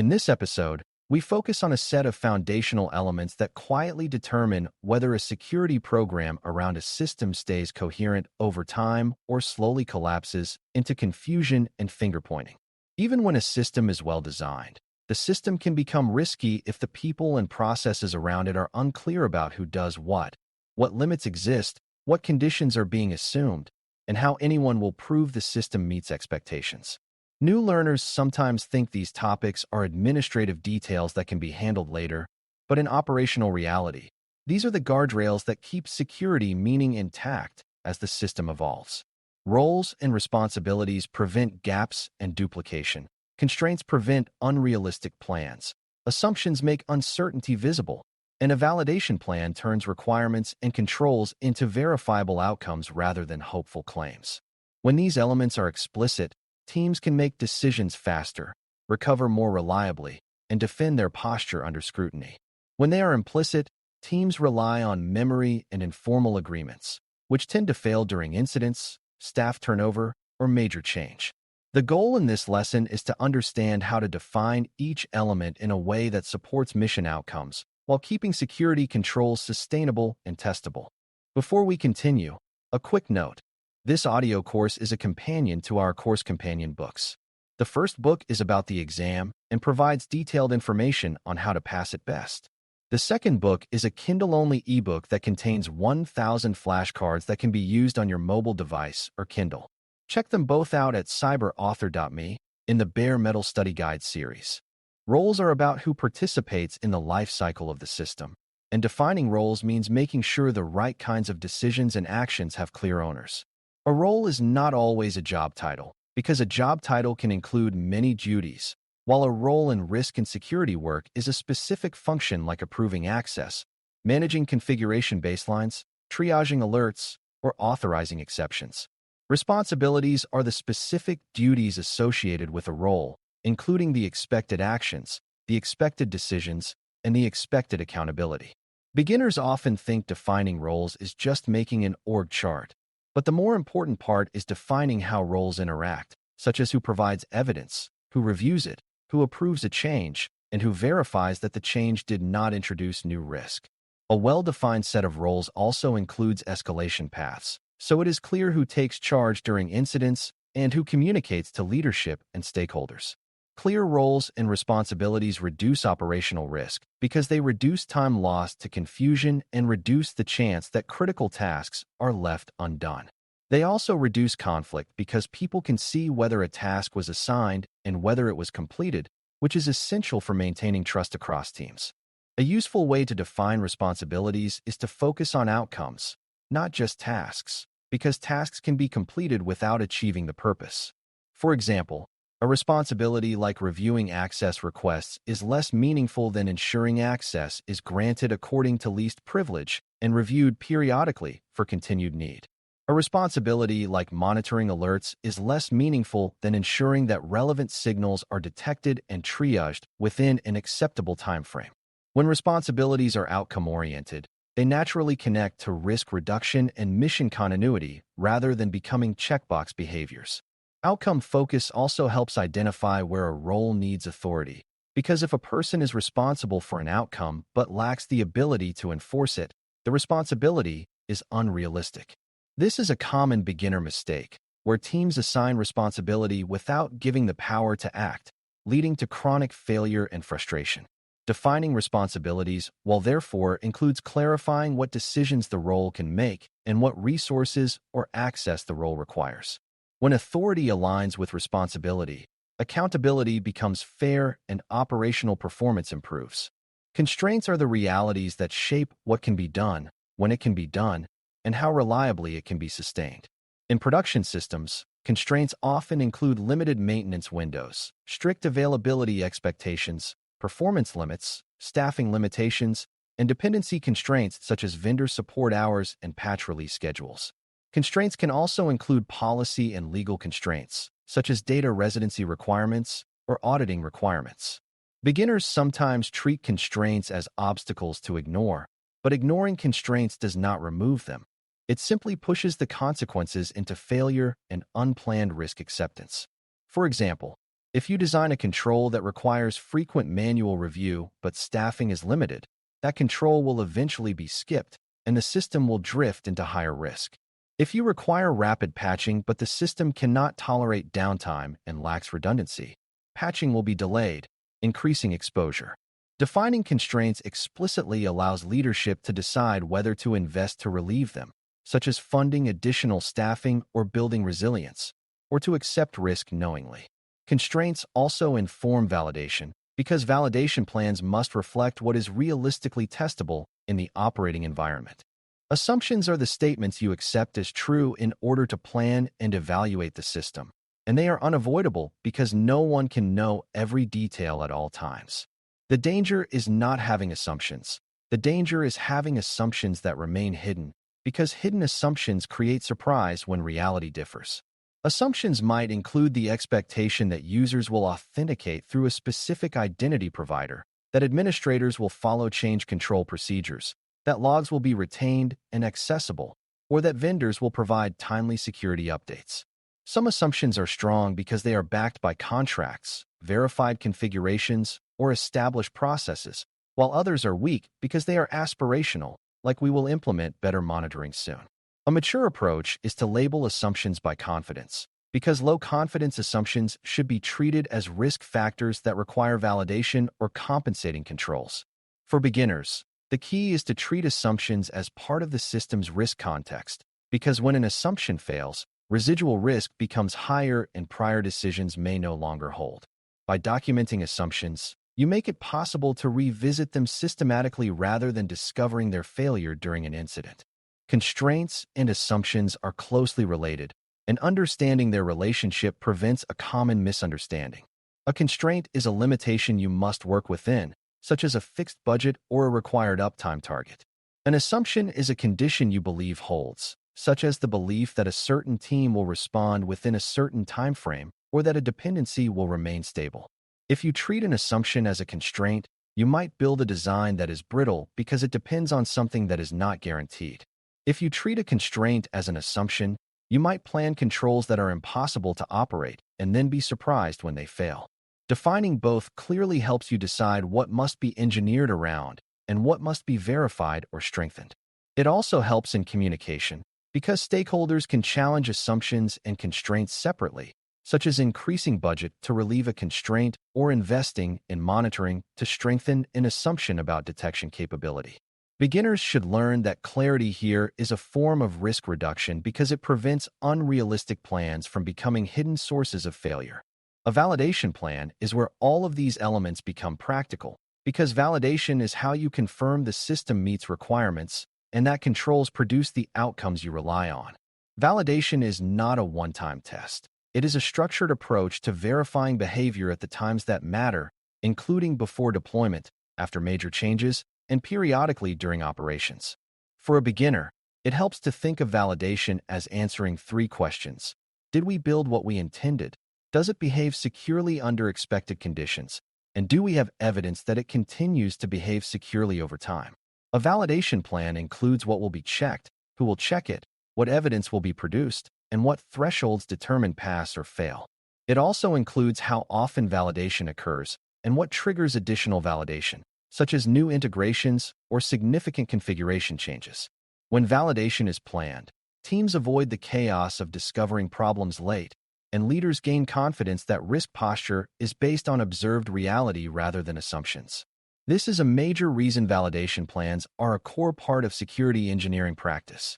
In this episode, we focus on a set of foundational elements that quietly determine whether a security program around a system stays coherent over time or slowly collapses into confusion and finger-pointing. Even when a system is well designed, the system can become risky if the people and processes around it are unclear about who does what limits exist, what conditions are being assumed, and how anyone will prove the system meets expectations. New learners sometimes think these topics are administrative details that can be handled later, but in operational reality, these are the guardrails that keep security meaning intact as the system evolves. Roles and responsibilities prevent gaps and duplication. Constraints prevent unrealistic plans. Assumptions make uncertainty visible, and a validation plan turns requirements and controls into verifiable outcomes rather than hopeful claims. When these elements are explicit, teams can make decisions faster, recover more reliably, and defend their posture under scrutiny. When they are implicit, teams rely on memory and informal agreements, which tend to fail during incidents, staff turnover, or major change. The goal in this lesson is to understand how to define each element in a way that supports mission outcomes while keeping security controls sustainable and testable. Before we continue, a quick note. This audio course is a companion to our course companion books. The first book is about the exam and provides detailed information on how to pass it best. The second book is a Kindle-only ebook that contains 1,000 flashcards that can be used on your mobile device or Kindle. Check them both out at cyber.author.me in the Bare Metal Study Guide series. Roles are about who participates in the life cycle of the system, and defining roles means making sure the right kinds of decisions and actions have clear owners. A role is not always a job title, because a job title can include many duties, while a role in risk and security work is a specific function like approving access, managing configuration baselines, triaging alerts, or authorizing exceptions. Responsibilities are the specific duties associated with a role, including the expected actions, the expected decisions, and the expected accountability. Beginners often think defining roles is just making an org chart. But the more important part is defining how roles interact, such as who provides evidence, who reviews it, who approves a change, and who verifies that the change did not introduce new risk. A well-defined set of roles also includes escalation paths, so it is clear who takes charge during incidents and who communicates to leadership and stakeholders. Clear roles and responsibilities reduce operational risk because they reduce time lost to confusion and reduce the chance that critical tasks are left undone. They also reduce conflict because people can see whether a task was assigned and whether it was completed, which is essential for maintaining trust across teams. A useful way to define responsibilities is to focus on outcomes, not just tasks, because tasks can be completed without achieving the purpose. For example, a responsibility like reviewing access requests is less meaningful than ensuring access is granted according to least privilege and reviewed periodically for continued need. A responsibility like monitoring alerts is less meaningful than ensuring that relevant signals are detected and triaged within an acceptable timeframe. When responsibilities are outcome-oriented, they naturally connect to risk reduction and mission continuity rather than becoming checkbox behaviors. Outcome focus also helps identify where a role needs authority, because if a person is responsible for an outcome but lacks the ability to enforce it, the responsibility is unrealistic. This is a common beginner mistake, where teams assign responsibility without giving the power to act, leading to chronic failure and frustration. Defining responsibilities, while therefore includes clarifying what decisions the role can make and what resources or access the role requires. When authority aligns with responsibility, accountability becomes fair and operational performance improves. Constraints are the realities that shape what can be done, when it can be done, and how reliably it can be sustained. In production systems, constraints often include limited maintenance windows, strict availability expectations, performance limits, staffing limitations, and dependency constraints such as vendor support hours and patch release schedules. Constraints can also include policy and legal constraints, such as data residency requirements or auditing requirements. Beginners sometimes treat constraints as obstacles to ignore, but ignoring constraints does not remove them. It simply pushes the consequences into failure and unplanned risk acceptance. For example, If you design a control that requires frequent manual review but staffing is limited, that control will eventually be skipped and the system will drift into higher risk. If you require rapid patching but the system cannot tolerate downtime and lacks redundancy, patching will be delayed, increasing exposure. Defining constraints explicitly allows leadership to decide whether to invest to relieve them, such as funding additional staffing or building resilience, or to accept risk knowingly. Constraints also inform validation, because validation plans must reflect what is realistically testable in the operating environment. Assumptions are the statements you accept as true in order to plan and evaluate the system, and they are unavoidable because no one can know every detail at all times. The danger is not having assumptions. The danger is having assumptions that remain hidden, because hidden assumptions create surprise when reality differs. Assumptions might include the expectation that users will authenticate through a specific identity provider, that administrators will follow change control procedures, that logs will be retained and accessible, or that vendors will provide timely security updates. Some assumptions are strong because they are backed by contracts, verified configurations, or established processes, while others are weak because they are aspirational, like we will implement better monitoring soon. A mature approach is to label assumptions by confidence, because low-confidence assumptions should be treated as risk factors that require validation or compensating controls. For beginners, the key is to treat assumptions as part of the system's risk context, because when an assumption fails, residual risk becomes higher and prior decisions may no longer hold. By documenting assumptions, you make it possible to revisit them systematically rather than discovering their failure during an incident. Constraints and assumptions are closely related, and understanding their relationship prevents a common misunderstanding. A constraint is a limitation you must work within, such as a fixed budget or a required uptime target. An assumption is a condition you believe holds, such as the belief that a certain team will respond within a certain time frame or that a dependency will remain stable. If you treat an assumption as a constraint, you might build a design that is brittle because it depends on something that is not guaranteed. If you treat a constraint as an assumption, you might plan controls that are impossible to operate and then be surprised when they fail. Defining both clearly helps you decide what must be engineered around and what must be verified or strengthened. It also helps in communication, because stakeholders can challenge assumptions and constraints separately, such as increasing budget to relieve a constraint or investing in monitoring to strengthen an assumption about detection capability. Beginners should learn that clarity here is a form of risk reduction because it prevents unrealistic plans from becoming hidden sources of failure. A validation plan is where all of these elements become practical, because validation is how you confirm the system meets requirements and that controls produce the outcomes you rely on. Validation is not a one-time test. It is a structured approach to verifying behavior at the times that matter, including before deployment, after major changes, and periodically during operations. For a beginner, it helps to think of validation as answering 3 questions. Did we build what we intended? Does it behave securely under expected conditions? And do we have evidence that it continues to behave securely over time? A validation plan includes what will be checked, who will check it, what evidence will be produced, and what thresholds determine pass or fail. It also includes how often validation occurs and what triggers additional validation, such as new integrations or significant configuration changes. When validation is planned, teams avoid the chaos of discovering problems late, and leaders gain confidence that risk posture is based on observed reality rather than assumptions. This is a major reason validation plans are a core part of security engineering practice.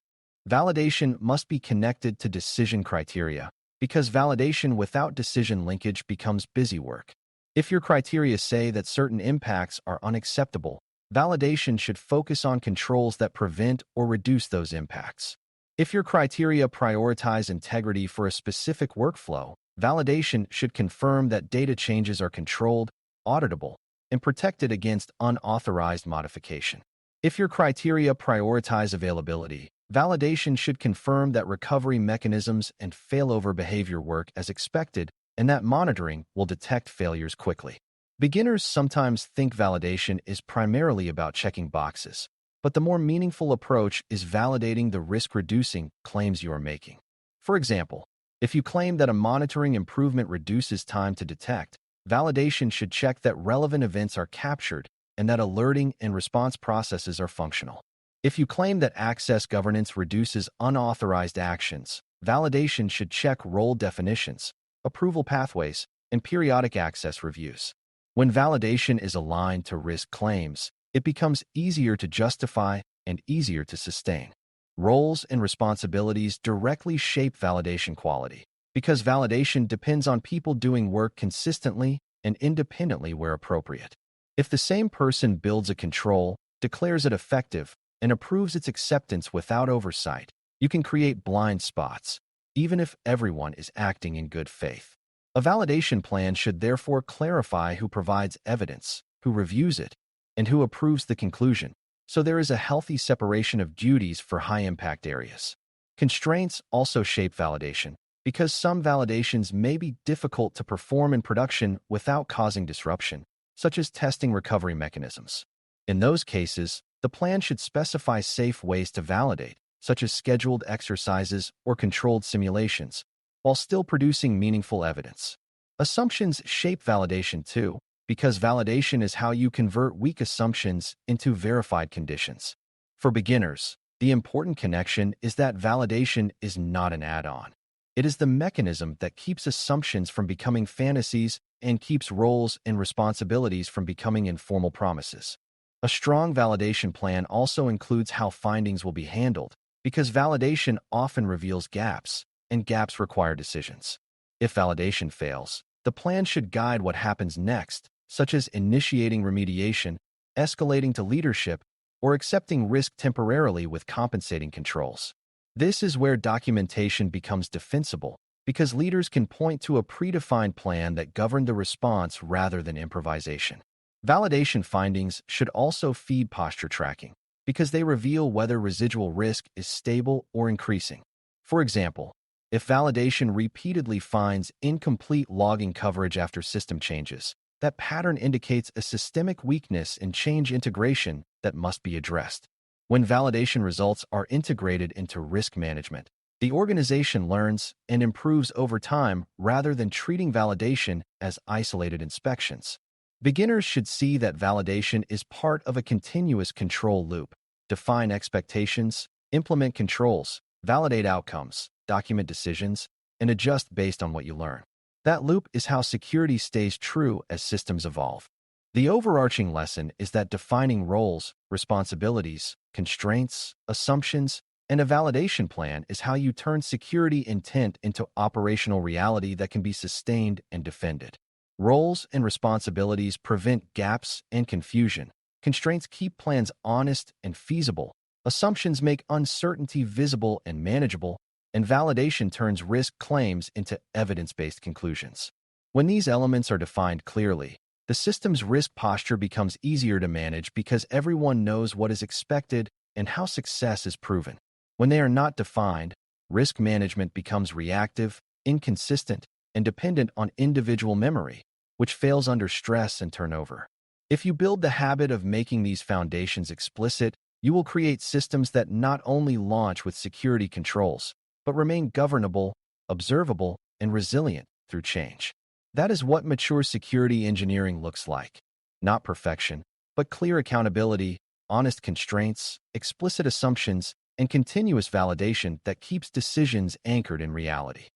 Validation must be connected to decision criteria, because validation without decision linkage becomes busy work. If your criteria say that certain impacts are unacceptable, validation should focus on controls that prevent or reduce those impacts. If your criteria prioritize integrity for a specific workflow, validation should confirm that data changes are controlled, auditable, and protected against unauthorized modification. If your criteria prioritize availability, validation should confirm that recovery mechanisms and failover behavior work as expected and that monitoring will detect failures quickly. Beginners sometimes think validation is primarily about checking boxes, but the more meaningful approach is validating the risk-reducing claims you are making. For example, If you claim that a monitoring improvement reduces time to detect, validation should check that relevant events are captured and that alerting and response processes are functional. If you claim that access governance reduces unauthorized actions, validation should check role definitions, approval pathways, and periodic access reviews. When validation is aligned to risk claims, it becomes easier to justify and easier to sustain. Roles and responsibilities directly shape validation quality, because validation depends on people doing work consistently and independently where appropriate. If the same person builds a control, declares it effective, and approves its acceptance without oversight, you can create blind spots, even if everyone is acting in good faith. A validation plan should therefore clarify who provides evidence, who reviews it, and who approves the conclusion, so there is a healthy separation of duties for high-impact areas. Constraints also shape validation, because some validations may be difficult to perform in production without causing disruption, such as testing recovery mechanisms. In those cases, the plan should specify safe ways to validate, such as scheduled exercises or controlled simulations, while still producing meaningful evidence. Assumptions shape validation too, because validation is how you convert weak assumptions into verified conditions. For beginners, the important connection is that validation is not an add-on. It is the mechanism that keeps assumptions from becoming fantasies and keeps roles and responsibilities from becoming informal promises. A strong validation plan also includes how findings will be handled, because validation often reveals gaps, and gaps require decisions. If validation fails, the plan should guide what happens next, such as initiating remediation, escalating to leadership, or accepting risk temporarily with compensating controls. This is where documentation becomes defensible, because leaders can point to a predefined plan that governed the response rather than improvisation. Validation findings should also feed posture tracking, because they reveal whether residual risk is stable or increasing. For example, if validation repeatedly finds incomplete logging coverage after system changes, that pattern indicates a systemic weakness in change integration that must be addressed. When validation results are integrated into risk management, the organization learns and improves over time rather than treating validation as isolated inspections. Beginners should see that validation is part of a continuous control loop. Define expectations, implement controls, validate outcomes, document decisions, and adjust based on what you learn. That loop is how security stays true as systems evolve. The overarching lesson is that defining roles, responsibilities, constraints, assumptions, and a validation plan is how you turn security intent into operational reality that can be sustained and defended. Roles and responsibilities prevent gaps and confusion. Constraints keep plans honest and feasible. Assumptions make uncertainty visible and manageable, and validation turns risk claims into evidence-based conclusions. When these elements are defined clearly, the system's risk posture becomes easier to manage because everyone knows what is expected and how success is proven. When they are not defined, risk management becomes reactive, inconsistent, and dependent on individual memory, which fails under stress and turnover. If you build the habit of making these foundations explicit, you will create systems that not only launch with security controls, but remain governable, observable, and resilient through change. That is what mature security engineering looks like. Not perfection, but clear accountability, honest constraints, explicit assumptions, and continuous validation that keeps decisions anchored in reality.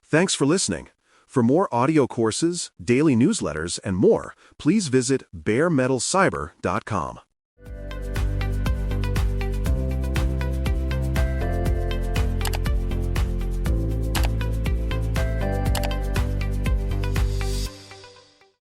Thanks for listening. For more audio courses, daily newsletters, and more, please visit baremetalcyber.com.